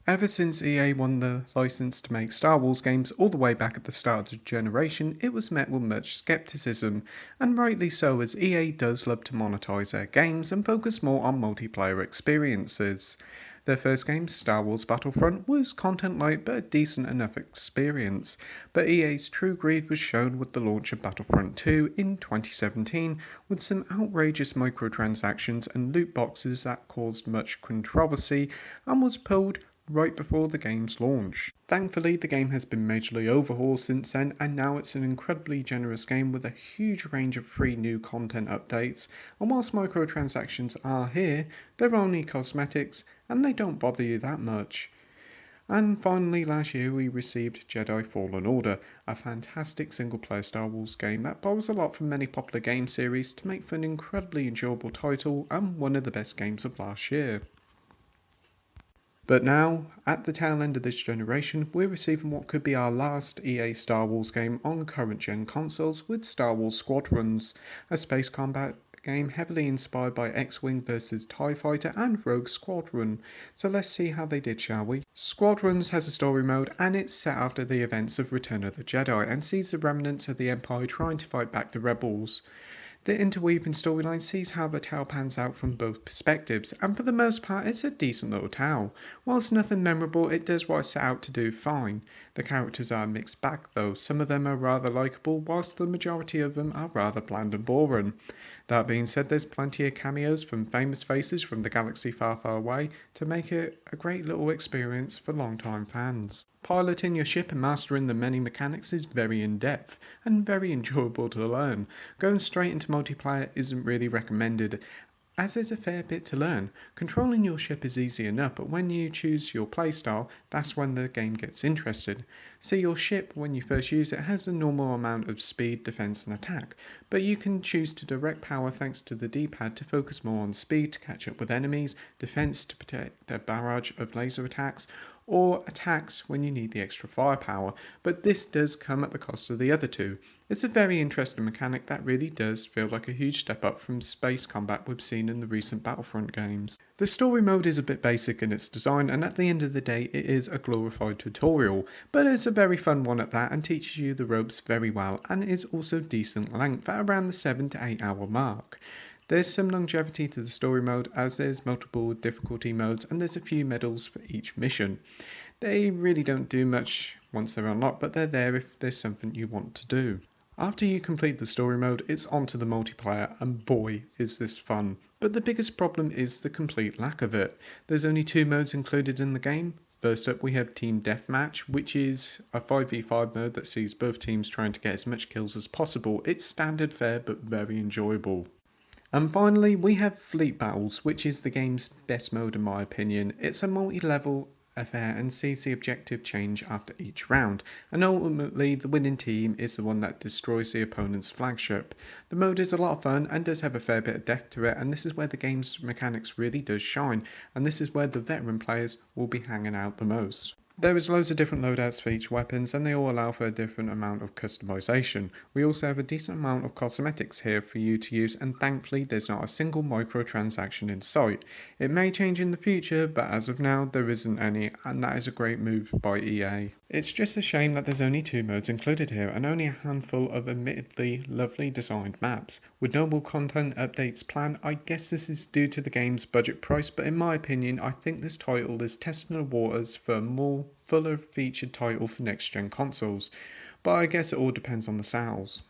Ever since EA won the license to make Star Wars games all the way back at the start of the generation, it was met with much skepticism, and rightly so, as EA does love to monetize their games and focus more on multiplayer experiences. Their first game, Star Wars Battlefront, was content light but a decent enough experience, but EA's true greed was shown with the launch of Battlefront 2 in 2017, with some outrageous microtransactions and loot boxes that caused much controversy and was pulled right before the game's launch. Thankfully, the game has been majorly overhauled since then, and now it's an incredibly generous game with a huge range of free new content updates, and whilst microtransactions are here, they're only cosmetics and they don't bother you that much. And finally, last year we received Jedi Fallen Order, a fantastic single-player Star Wars game that borrows a lot from many popular game series to make for an incredibly enjoyable title and one of the best games of last year. But now, at the tail end of this generation, we're receiving what could be our last EA Star Wars game on current gen consoles with Star Wars Squadrons, a space combat game heavily inspired by X-Wing vs TIE Fighter and Rogue Squadron. So let's see how they did, shall we? Squadrons has a story mode and it's set after the events of Return of the Jedi and sees the remnants of the Empire trying to fight back the rebels. The interweaving storyline sees how the tale pans out from both perspectives, and for the most part it's a decent little tale. Whilst nothing memorable, it does what it set out to do fine. The characters are a mixed bag though, some of them are rather likeable, whilst the majority of them are rather bland and boring. That being said, there's plenty of cameos from famous faces from the galaxy far, far away to make it a great little experience for long-time fans. Piloting your ship and mastering the many mechanics is very in-depth and very enjoyable to learn. Going straight into multiplayer isn't really recommended, as there's a fair bit to learn. Controlling your ship is easy enough, but when you choose your playstyle, that's when the game gets interesting. See, your ship, when you first use it, has a normal amount of speed, defense and attack, but you can choose to direct power thanks to the D-pad to focus more on speed to catch up with enemies, defense to protect their barrage of laser attacks, or attacks when you need the extra firepower, but this does come at the cost of the other two. It's a very interesting mechanic that really does feel like a huge step up from space combat we've seen in the recent Battlefront games. The story mode is a bit basic in its design, and at the end of the day it is a glorified tutorial, but it's a very fun one at that and teaches you the ropes very well, and is also decent length at around the 7 to 8 hour mark. There's some longevity to the story mode, as there's multiple difficulty modes and there's a few medals for each mission. They really don't do much once they're unlocked, but they're there if there's something you want to do. After you complete the story mode, it's on to the multiplayer, and boy is this fun. But the biggest problem is the complete lack of it. There's only 2 modes included in the game. First up we have Team Deathmatch, which is a 5v5 mode that sees both teams trying to get as much kills as possible. It's standard fare but very enjoyable. And finally we have Fleet Battles, which is the game's best mode in my opinion. It's a multi-level affair and sees the objective change after each round, and ultimately the winning team is the one that destroys the opponent's flagship. The mode is a lot of fun and does have a fair bit of depth to it, and this is where the game's mechanics really does shine, and this is where the veteran players will be hanging out the most. There is loads of different loadouts for each weapons and they all allow for a different amount of customization. We also have a decent amount of cosmetics here for you to use, and thankfully there's not a single microtransaction in sight. It may change in the future, but as of now there isn't any, and that is a great move by EA. It's just a shame that there's only 2 modes included here and only a handful of admittedly lovely designed maps. With no more content updates planned, I guess this is due to the game's budget price, but in my opinion I think this title is testing the waters for a more fuller featured title for next gen consoles, but I guess it all depends on the sales.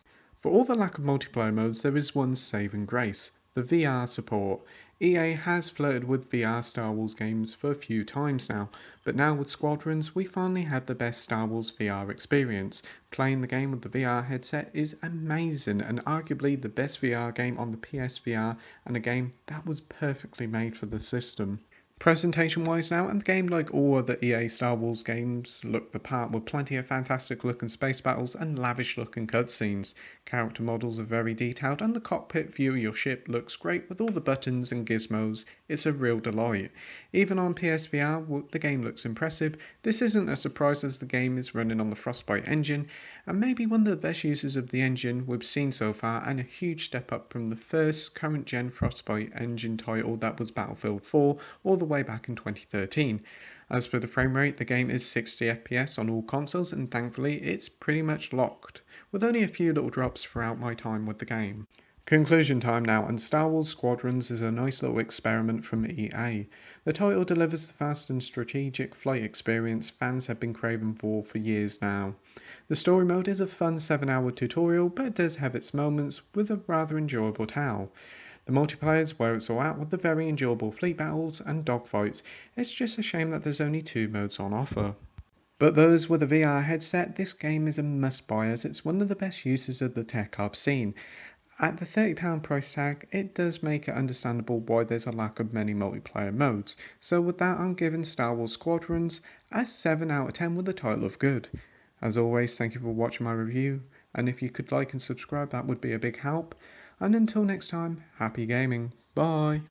For all the lack of multiplayer modes, there is one saving grace: the VR support. EA has flirted with VR Star Wars games for a few times now, but now with Squadrons we finally had the best Star Wars VR experience. Playing the game with the VR headset is amazing and arguably the best VR game on the PSVR, and a game that was perfectly made for the system. Presentation wise now, and the game, like all other EA Star Wars games, look the part with plenty of fantastic looking space battles and lavish looking cutscenes. Character models are very detailed and the cockpit view of your ship looks great with all the buttons and gizmos. It's a real delight. Even on PSVR the game looks impressive. This isn't a surprise as the game is running on the Frostbite engine, and maybe one of the best uses of the engine we've seen so far, and a huge step up from the first current gen Frostbite engine title that was Battlefield 4 all the way back in 2013. As for the frame rate, the game is 60 FPS on all consoles, and thankfully it's pretty much locked, with only a few little drops throughout my time with the game. Conclusion time now, and Star Wars Squadrons is a nice little experiment from EA. The title delivers the fast and strategic flight experience fans have been craving for years now. The story mode is a fun 7-hour tutorial, but it does have its moments with a rather enjoyable tale. The multiplayer is where it's all at with the very enjoyable fleet battles and dogfights. It's just a shame that there's only 2 modes on offer. But those with a VR headset, this game is a must buy as it's one of the best uses of the tech I've seen. At the £30 price tag, it does make it understandable why there's a lack of many multiplayer modes, so with that I'm giving Star Wars Squadrons a 7 out of 10 with the title of good. As always, thank you for watching my review, and if you could like and subscribe that would be a big help, and until next time, happy gaming, bye!